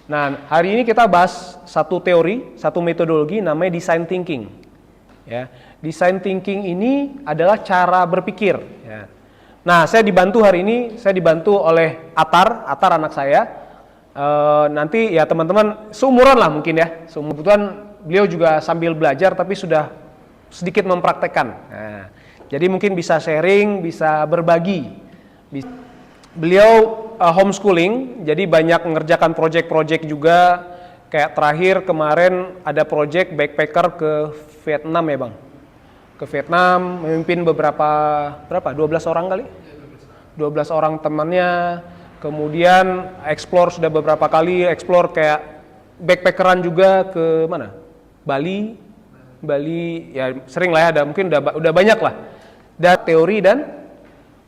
Nah, hari ini kita bahas satu teori, satu metodologi namanya design thinking. Ya, design thinking ini adalah cara berpikir. Ya. Nah, saya dibantu hari ini, saya dibantu oleh Atar anak saya. Nanti ya teman-teman seumuran lah mungkin ya. Kebetulan beliau juga sambil belajar tapi sudah sedikit mempraktekkan. Nah, jadi mungkin bisa sharing, bisa berbagi. Beliau homeschooling, jadi banyak mengerjakan project-project juga. Kayak terakhir kemarin ada project backpacker ke Vietnam ya Bang. Ke Vietnam, memimpin berapa 12 orang kali? 12 orang temannya. Kemudian explore sudah beberapa kali, explore kayak backpackeran juga ke mana? Bali ya sering lah ya, ada mungkin udah banyak lah. Dan teori dan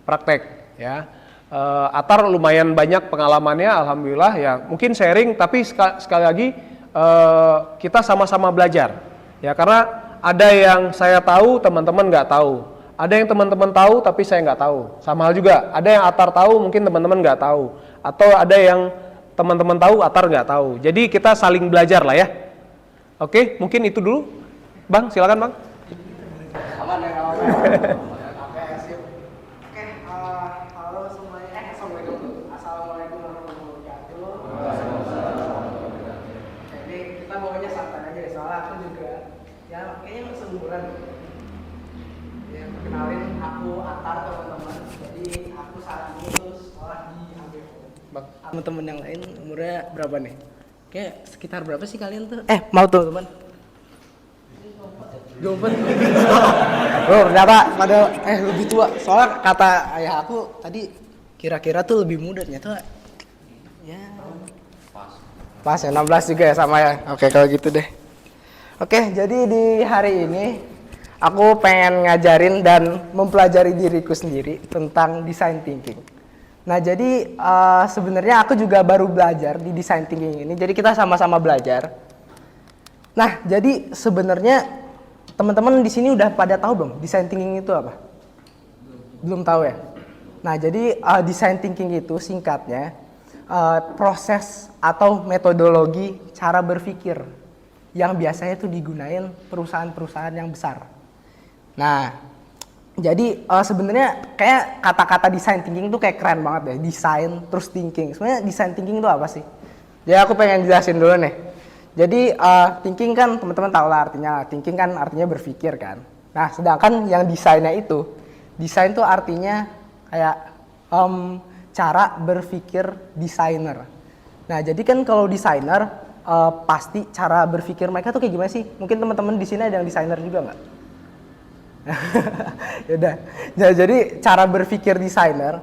praktek ya. Atar lumayan banyak pengalamannya, alhamdulillah ya. Mungkin sharing, tapi sekali lagi kita sama-sama belajar ya, karena ada yang saya tahu teman-teman nggak tahu, ada yang teman-teman tahu tapi saya nggak tahu. Sama hal juga, ada yang Atar tahu mungkin teman-teman nggak tahu, atau ada yang teman-teman tahu Atar nggak tahu. Jadi kita saling belajar lah ya. Oke, mungkin itu dulu, Bang. Silakan Bang. Aman ya, aman ya. Oke, sip. Oke, halo semuanya. Assalamualaikum. Assalamualaikum warahmatullahi wabarakatuh. Jadi kita bawanya santai aja ya, soalnya aku juga ya kayaknya seumuran. Ya, perkenalin aku Atar teman-teman. Jadi aku saat ini tuh sekolah di ABO. Bang. Teman-teman yang lain umurnya berapa nih? Kayak sekitar berapa sih kalian tuh? Mau teman-teman? 24. Oh, ternyata pada lebih tua. Soalnya kata ayah aku tadi kira-kira tuh lebih muda, ternyata ya pas ya 16 juga ya sama ya. Oke, kalau gitu deh. Oke, jadi di hari ini aku pengen ngajarin dan mempelajari diriku sendiri tentang design thinking. Nah, jadi sebenarnya aku juga baru belajar di design thinking ini. Jadi kita sama-sama belajar. Nah, jadi sebenarnya teman-teman di sini udah pada tahu belum design thinking itu apa? Belum tahu ya? Nah, jadi design thinking itu singkatnya proses atau metodologi cara berpikir yang biasanya itu digunain perusahaan-perusahaan yang besar. Nah, jadi sebenarnya kayak kata-kata design thinking itu kayak keren banget ya, design terus thinking. Sebenarnya design thinking itu apa sih? Jadi aku pengen jelasin dulu nih. Jadi thinking kan teman-teman tahu lah artinya. Thinking kan artinya berpikir kan. Nah, sedangkan yang desainnya itu, desain tuh artinya kayak cara berpikir desainer. Nah, jadi kan kalau desainer pasti cara berpikir mereka tuh kayak gimana sih? Mungkin teman-teman di sini ada yang desainer juga nggak? Yaudah. Nah, jadi cara berpikir desainer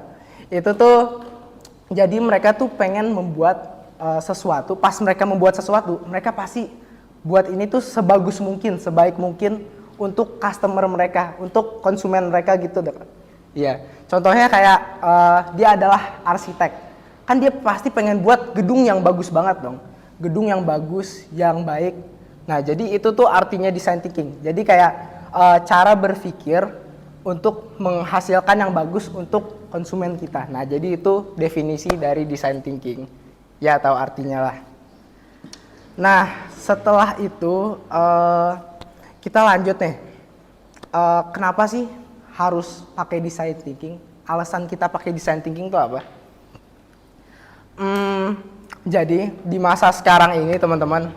itu tuh jadi mereka tuh pengen membuat sesuatu. Pas mereka membuat sesuatu, mereka pasti buat ini tuh sebagus mungkin, sebaik mungkin untuk customer mereka, untuk konsumen mereka gitu deh. Iya. Contohnya kayak dia adalah arsitek, kan dia pasti pengen buat gedung yang bagus banget dong, gedung yang bagus, yang baik. Nah, jadi itu tuh artinya design thinking. Jadi kayak cara berpikir untuk menghasilkan yang bagus untuk konsumen kita. Nah, jadi itu definisi dari design thinking. Ya, tahu artinya lah. Nah, setelah itu kita lanjut nih. Kenapa sih harus pakai design thinking? Alasan kita pakai design thinking itu apa? Jadi di masa sekarang ini teman-teman,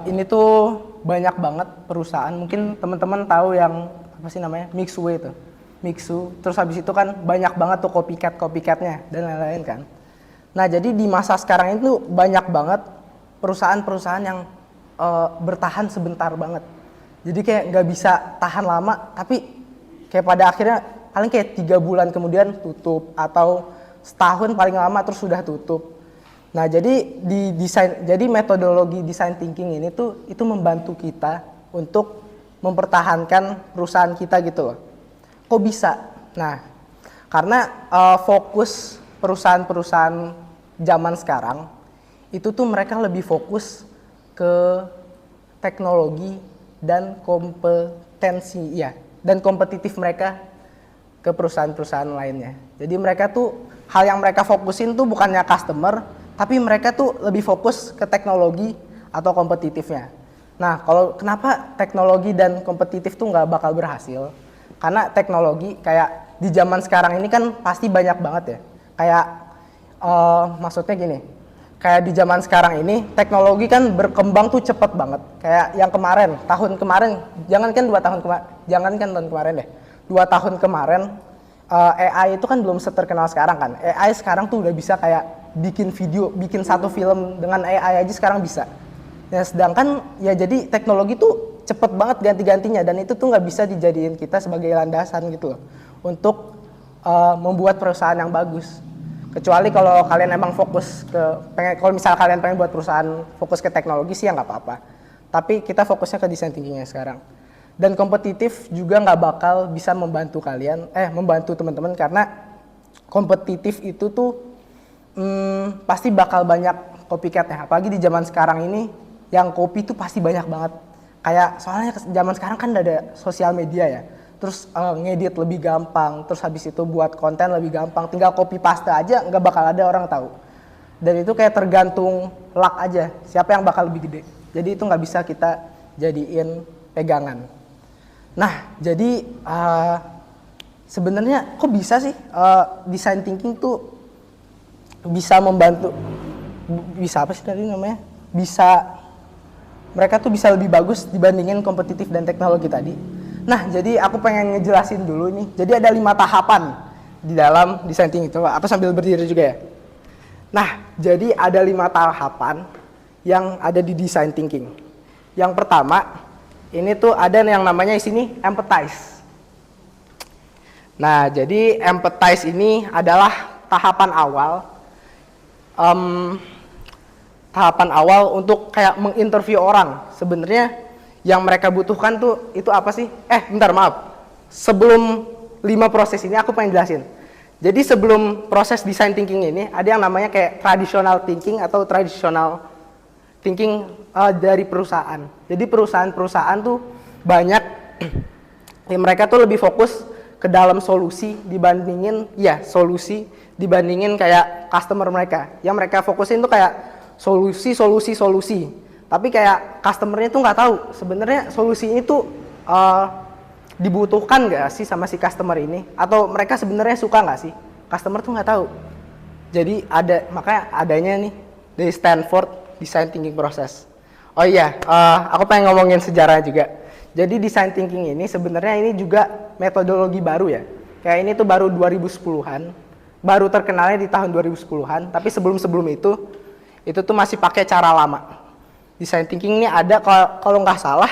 ini tuh banyak banget perusahaan. Mungkin teman-teman tahu yang apa sih namanya, Mixway itu, Mixu. Terus habis itu kan banyak banget tuh copycatnya dan lain-lain kan. Nah, jadi di masa sekarang itu banyak banget perusahaan-perusahaan yang bertahan sebentar banget. Jadi kayak nggak bisa tahan lama, tapi kayak pada akhirnya paling kayak 3 bulan kemudian tutup, atau setahun paling lama terus sudah tutup. Nah, jadi jadi metodologi design thinking ini tuh itu membantu kita untuk mempertahankan perusahaan kita gitu loh. Kok bisa? Nah, karena fokus perusahaan-perusahaan zaman sekarang itu tuh mereka lebih fokus ke teknologi dan kompetensi ya, dan kompetitif mereka ke perusahaan-perusahaan lainnya. Jadi mereka tuh hal yang mereka fokusin tuh bukannya customer, tapi mereka tuh lebih fokus ke teknologi atau kompetitifnya. Nah, kalau kenapa teknologi dan kompetitif tuh nggak bakal berhasil? Karena teknologi kayak di zaman sekarang ini kan pasti banyak banget ya. Kayak maksudnya gini, kayak di zaman sekarang ini teknologi kan berkembang tuh cepet banget. Kayak yang kemarin, tahun kemarin, jangankan 2 tahun kemarin deh. 2 tahun kemarin AI itu kan belum seterkenal sekarang kan. AI sekarang tuh udah bisa kayak bikin video, bikin satu film dengan AI aja sekarang bisa. Ya, sedangkan ya jadi teknologi tuh cepet banget ganti-gantinya dan itu tuh nggak bisa dijadiin kita sebagai landasan gitu loh untuk membuat perusahaan yang bagus. Kecuali kalau kalian emang fokus kalau misal kalian pengen buat perusahaan fokus ke teknologi sih ya nggak apa-apa. Tapi kita fokusnya ke design thinkingnya sekarang. Dan kompetitif juga nggak bakal bisa membantu membantu teman-teman karena kompetitif itu tuh pasti bakal banyak copycat ya. Apalagi di zaman sekarang ini yang copy tuh pasti banyak banget. Kayak soalnya zaman sekarang kan ada sosial media ya. Terus ngedit lebih gampang, terus habis itu buat konten lebih gampang. Tinggal copy paste aja nggak bakal ada orang tahu. Dan itu kayak tergantung luck aja, siapa yang bakal lebih gede. Jadi itu nggak bisa kita jadiin pegangan. Nah, jadi sebenarnya kok bisa sih design thinking tuh bisa membantu, bisa apa sih tadi namanya? Mereka tuh bisa lebih bagus dibandingin kompetitif dan teknologi tadi. Nah, jadi aku pengen ngejelasin dulu nih. Jadi ada 5 tahapan di dalam design thinking itu. Aku sambil berdiri juga ya. Nah, jadi ada 5 tahapan yang ada di design thinking. Yang pertama, ini tuh ada yang namanya di sini empathize. Nah, jadi empathize ini adalah tahapan awal untuk kayak menginterview orang. Sebenarnya yang mereka butuhkan tuh itu apa sih? Sebelum 5 proses ini aku pengen jelasin. Jadi sebelum proses design thinking ini ada yang namanya kayak traditional thinking atau traditional thinking dari perusahaan. Jadi perusahaan-perusahaan tuh banyak mereka tuh lebih fokus ke dalam solusi dibandingin kayak customer mereka. Yang mereka fokusin tuh kayak solusi. Tapi kayak customernya tuh nggak tahu sebenarnya solusi itu dibutuhkan nggak sih sama si customer ini, atau mereka sebenarnya suka nggak sih? Customer tuh nggak tahu. Jadi makanya adanya nih dari Stanford Design Thinking Process. Oh iya, aku pengen ngomongin sejarah juga. Jadi design thinking ini sebenarnya ini juga metodologi baru ya. Kayak ini tuh baru 2010-an. Baru terkenalnya di tahun 2010-an, tapi sebelum itu tuh masih pakai cara lama. Design thinking ini ada kalau nggak salah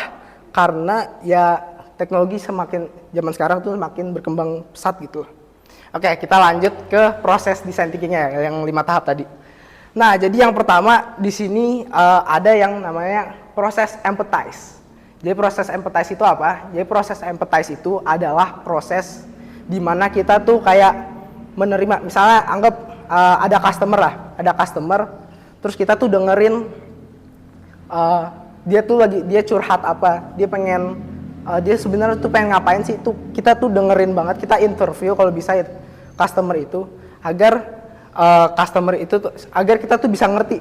karena ya teknologi zaman sekarang tuh semakin berkembang pesat gitu. Oke, kita lanjut ke proses design thinkingnya yang 5 tahap tadi. Nah, jadi yang pertama di sini ada yang namanya proses empathize. Jadi proses empathize itu apa? Jadi proses empathize itu adalah proses di mana kita tuh kayak menerima, misalnya anggap ada customer, terus kita tuh dengerin dia curhat apa, dia sebenarnya tuh pengen ngapain sih, itu kita tuh dengerin banget, kita interview kalau bisa customer itu agar agar kita tuh bisa ngerti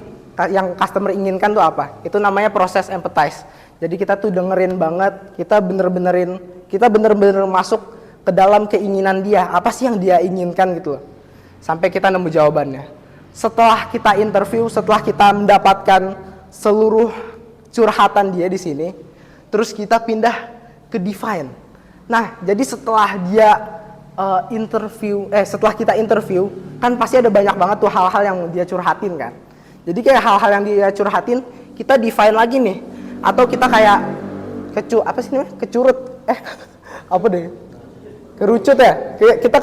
yang customer inginkan tuh apa. Itu namanya proses empathize. Jadi kita tuh dengerin banget, kita bener-bener masuk ke dalam keinginan dia, apa sih yang dia inginkan gitu loh. Sampai kita nemu jawabannya. Setelah kita interview, setelah kita mendapatkan seluruh curhatan dia di sini, terus kita pindah ke define. Nah, jadi setelah setelah kita interview, kan pasti ada banyak banget tuh hal-hal yang dia curhatin kan. Jadi kayak hal-hal yang dia curhatin, kita define lagi nih. Atau kita kayak kerucut ya. Kita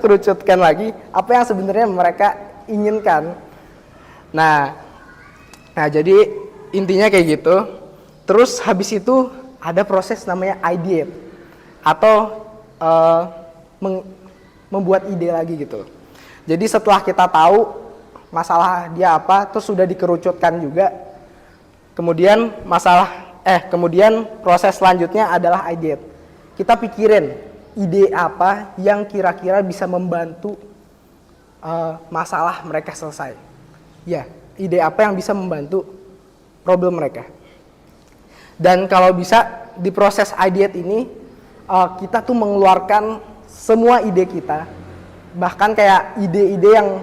kerucutkan lagi apa yang sebenarnya mereka inginkan. Nah, jadi intinya kayak gitu. Terus habis itu ada proses namanya ideate atau membuat ide lagi gitu. Jadi setelah kita tahu masalah dia apa, terus sudah dikerucutkan juga. Kemudian proses selanjutnya adalah ideate. Kita pikirin ide apa yang kira-kira bisa membantu masalah mereka selesai. Ya, ide apa yang bisa membantu problem mereka. Dan kalau bisa di proses ideate ini kita tuh mengeluarkan semua ide kita, bahkan kayak ide-ide yang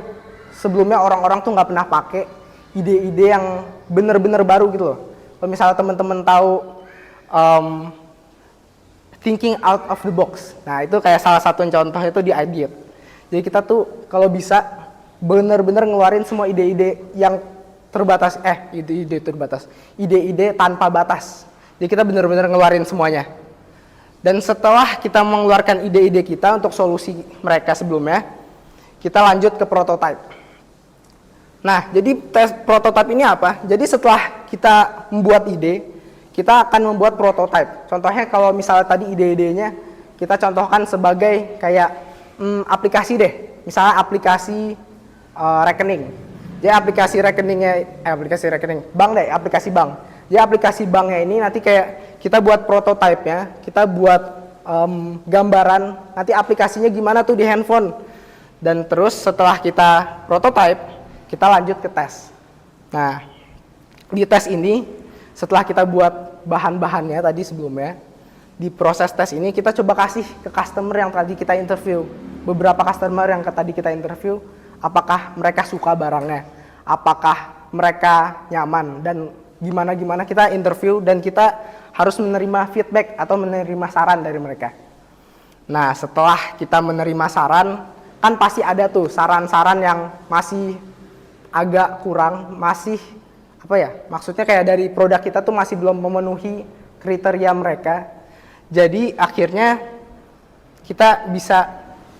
sebelumnya orang-orang tuh nggak pernah pakai, ide-ide yang bener-bener baru gitu loh. Kalau misalnya teman-teman tahu thinking out of the box, nah itu kayak salah satu contoh itu di ideate. Jadi kita tuh kalau bisa bener-bener ngeluarin semua ide-ide yang terbatas, ide-ide tanpa batas. Jadi kita benar-benar ngeluarin semuanya. Dan setelah kita mengeluarkan ide-ide kita untuk solusi mereka sebelumnya, kita lanjut ke prototype. Nah, jadi tes prototype ini apa? Jadi setelah kita membuat ide, kita akan membuat prototype. Contohnya kalau misalnya tadi ide-idenya kita contohkan sebagai kayak aplikasi deh. Misalnya aplikasi rekening. Jadi aplikasi bank. Jadi aplikasi banknya ini nanti kayak kita buat prototype-nya, kita buat gambaran, nanti aplikasinya gimana tuh di handphone. Dan terus setelah kita prototype, kita lanjut ke tes. Nah, di tes ini setelah kita buat bahan-bahannya tadi sebelumnya, di proses tes ini kita coba kasih ke customer yang tadi kita interview. Beberapa customer yang tadi kita interview, apakah mereka suka barangnya, apakah mereka nyaman, dan gimana kita interview dan kita harus menerima feedback atau menerima saran dari mereka. Nah, setelah kita menerima saran, kan pasti ada tuh saran-saran yang masih agak kurang, masih maksudnya kayak dari produk kita tuh masih belum memenuhi kriteria mereka. Jadi akhirnya kita bisa,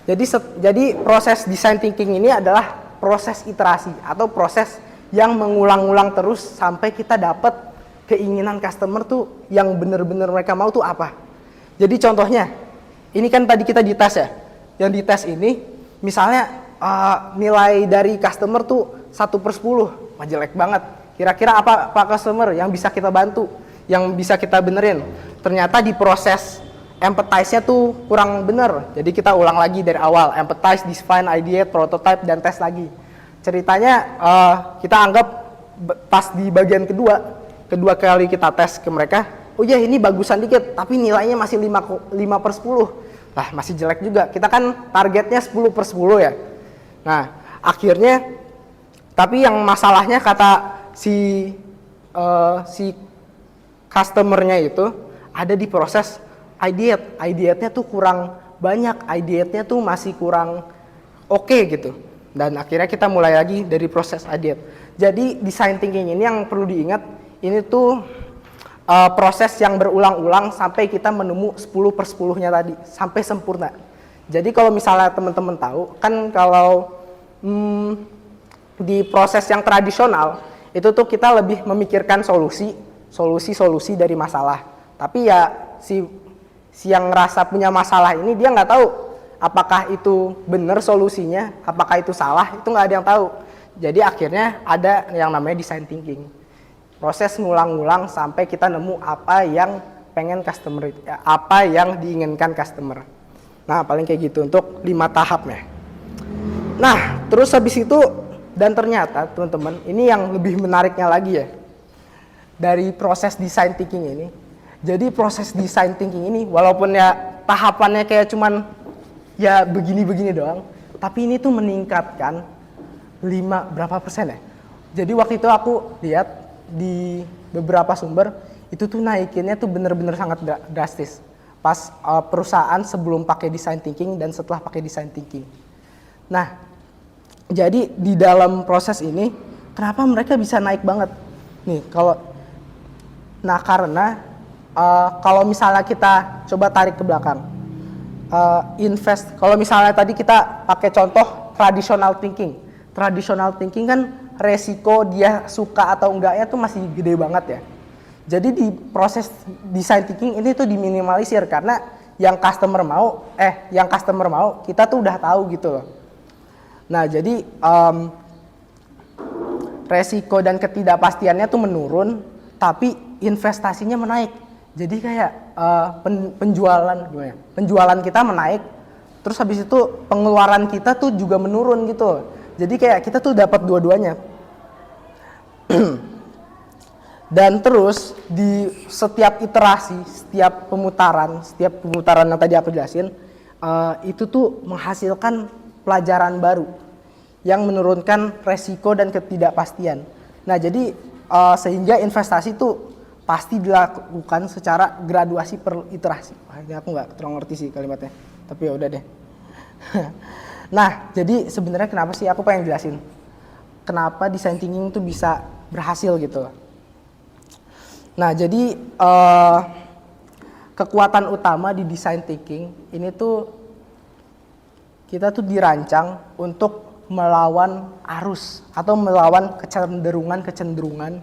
jadi proses design thinking ini adalah proses iterasi atau proses yang mengulang-ulang terus sampai kita dapat keinginan customer tuh yang benar-benar mereka mau tuh apa. Jadi contohnya, ini kan tadi kita dites ya, yang dites ini misalnya nilai dari customer tuh 1/10, wah jelek banget. Kira-kira apa Pak customer yang bisa kita bantu, yang bisa kita benerin. Ternyata di proses empathize-nya tuh kurang bener. Jadi kita ulang lagi dari awal, empathize, define, ideate, prototype, dan tes lagi. Ceritanya kita anggap pas di bagian kedua kali kita tes ke mereka, oh ya ini bagusan dikit, tapi nilainya masih 5/10. Lah masih jelek juga, kita kan targetnya 10/10 ya. Nah akhirnya, tapi yang masalahnya kata si customernya itu ada di proses ideate. Ideate-nya tuh kurang banyak, ideate-nya tuh masih kurang oke gitu. Dan akhirnya kita mulai lagi dari proses ideate. Jadi design thinking ini yang perlu diingat, ini tuh proses yang berulang-ulang sampai kita menemu 10/10-nya tadi, sampai sempurna. Jadi kalau misalnya teman-teman tahu, kan kalau di proses yang tradisional, itu tuh kita lebih memikirkan solusi dari masalah. Tapi ya si yang ngerasa punya masalah ini, dia nggak tahu apakah itu benar solusinya, apakah itu salah, itu nggak ada yang tahu. Jadi akhirnya ada yang namanya design thinking. Proses ngulang-ngulang sampai kita nemu apa yang pengen customer, apa yang diinginkan customer. Nah, paling kayak gitu untuk 5 tahapnya. Nah, terus habis itu, dan ternyata teman-teman, ini yang lebih menariknya lagi ya, dari proses design thinking ini. Jadi proses design thinking ini, walaupun ya tahapannya kayak cuman ya begini-begini doang, tapi ini tuh meningkatkan berapa persen ya. Jadi waktu itu aku lihat di beberapa sumber, itu tuh naikinnya tuh bener-bener sangat drastis. Pas perusahaan sebelum pakai design thinking dan setelah pakai design thinking. Nah, jadi di dalam proses ini, kenapa mereka bisa naik banget? Nih, karena kalau misalnya kita coba tarik ke belakang, kalau misalnya tadi kita pakai contoh traditional thinking. Traditional thinking kan resiko dia suka atau enggaknya tuh masih gede banget ya. Jadi di proses design thinking ini tuh diminimalisir karena yang customer mau kita tuh udah tahu gitu loh. Nah jadi resiko dan ketidakpastiannya tuh menurun, tapi investasinya menaik. Jadi kayak penjualan kita menaik, terus habis itu pengeluaran kita tuh juga menurun gitu. Jadi kayak kita tuh dapat dua-duanya. Dan terus di setiap iterasi, setiap pemutaran yang tadi aku jelasin, itu tuh menghasilkan pelajaran baru yang menurunkan resiko dan ketidakpastian. Nah, jadi sehingga investasi itu pasti dilakukan secara graduasi per iterasi. Wah, ini aku nggak terlalu ngerti sih kalimatnya, tapi ya udah deh. Nah, jadi sebenarnya kenapa sih aku pengen jelasin kenapa design thinking itu bisa berhasil gitu. Nah, jadi kekuatan utama di design thinking ini tuh kita tuh dirancang untuk melawan arus atau melawan kecenderungan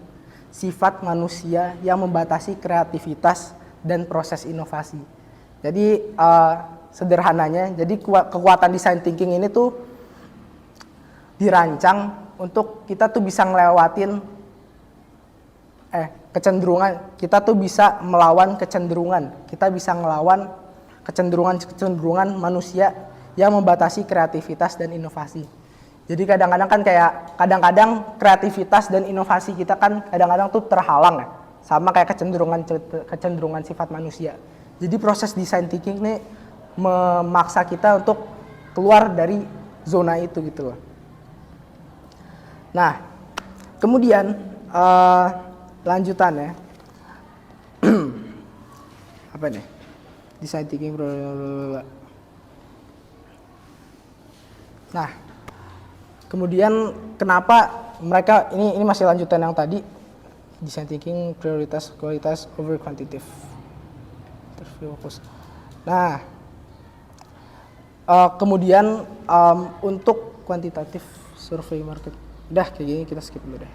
sifat manusia yang membatasi kreativitas dan proses inovasi. Jadi sederhananya, jadi kekuatan design thinking ini tuh dirancang untuk kita tuh bisa ngelewatin kecenderungan, kita tuh bisa melawan kecenderungan, kita bisa ngelawan kecenderungan manusia yang membatasi kreativitas dan inovasi. Jadi kadang-kadang kan kadang-kadang kreativitas dan inovasi kita kan kadang-kadang tuh terhalang ya, sama kayak kecenderungan sifat manusia. Jadi proses design thinking ini memaksa kita untuk keluar dari zona itu gitu loh. Nah, kemudian lanjutannya apa nih? Design thinking. Nah, kemudian kenapa mereka ini masih lanjutan yang tadi, design thinking prioritas kualitas over quantitative. Terfokus. Nah, kemudian untuk kuantitatif survei market, udah kayak gini kita skip dulu deh.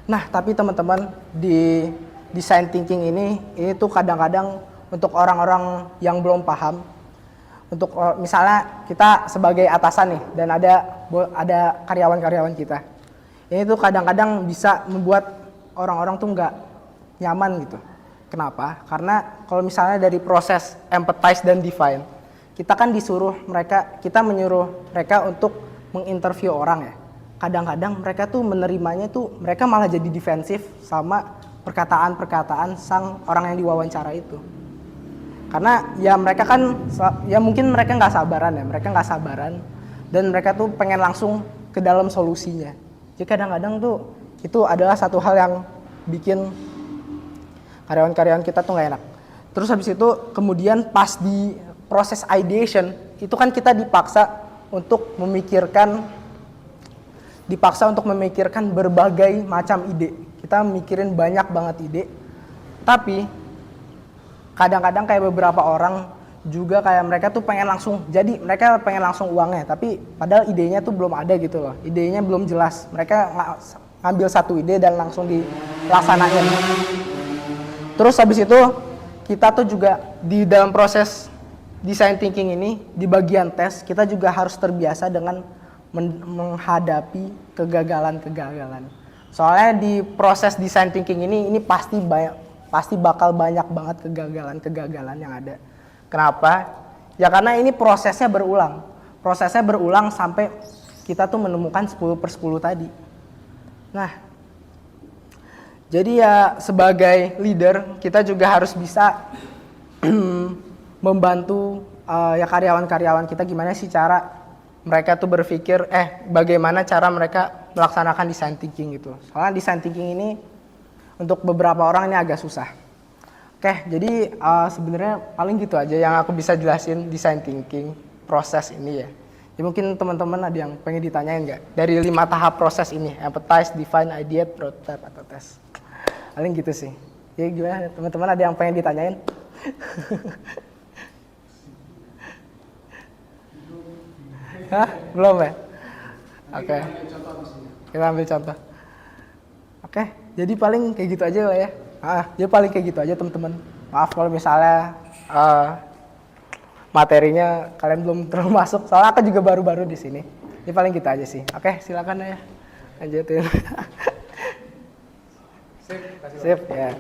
Nah, tapi teman-teman di design thinking ini tuh kadang-kadang untuk orang-orang yang belum paham, untuk misalnya kita sebagai atasan nih dan ada karyawan-karyawan kita, ini tuh kadang-kadang bisa membuat orang-orang tuh nggak nyaman gitu. Kenapa? Karena kalau misalnya dari proses empathize dan define, kita menyuruh mereka untuk menginterview orang ya. Kadang-kadang mereka tuh menerimanya tuh mereka malah jadi defensif sama perkataan-perkataan sang orang yang diwawancara itu. Karena ya mereka kan, ya mungkin mereka nggak sabaran dan mereka tuh pengen langsung ke dalam solusinya. Jadi kadang-kadang tuh itu adalah satu hal yang bikin karyawan-karyawan kita tuh nggak enak. Terus habis itu kemudian pas di proses ideation itu kan kita dipaksa untuk memikirkan berbagai macam ide. Kita mikirin banyak banget ide. Tapi kadang-kadang kayak beberapa orang juga kayak mereka tuh pengen langsung uangnya, tapi padahal idenya tuh belum ada gitu loh. Idenya belum jelas. Mereka ngambil satu ide dan langsung dilaksanain. Terus habis itu kita tuh juga di dalam proses design thinking ini di bagian tes kita juga harus terbiasa dengan menghadapi kegagalan. Soalnya di proses design thinking ini pasti bakal banyak banget kegagalan yang ada. Kenapa? Ya karena ini prosesnya berulang sampai kita tuh menemukan 10/10 tadi. Nah, jadi ya sebagai leader kita juga harus bisa membantu ya karyawan-karyawan kita gimana sih cara mereka tuh berpikir bagaimana cara mereka melaksanakan design thinking gitu. Soalnya design thinking ini untuk beberapa orang ini agak susah. Oke, jadi sebenarnya paling gitu aja yang aku bisa jelasin design thinking proses ini ya. Ya mungkin teman-teman ada yang pengen ditanyain nggak dari 5 tahap proses ini, empathize, define, ideate, prototype atau test. Paling gitu sih. Ya gimana teman-teman ada yang pengen ditanyain? Hah? Belum ya? Oke. Kita ambil contoh. Oke, jadi paling kayak gitu aja lah ya. Jadi paling kayak gitu aja teman-teman. Maaf kalau misalnya materinya kalian belum terlalu masuk. Soalnya aku juga baru-baru di sini. Jadi paling gitu aja sih. Oke, silakan ya. Lanjutin. Sip, ya.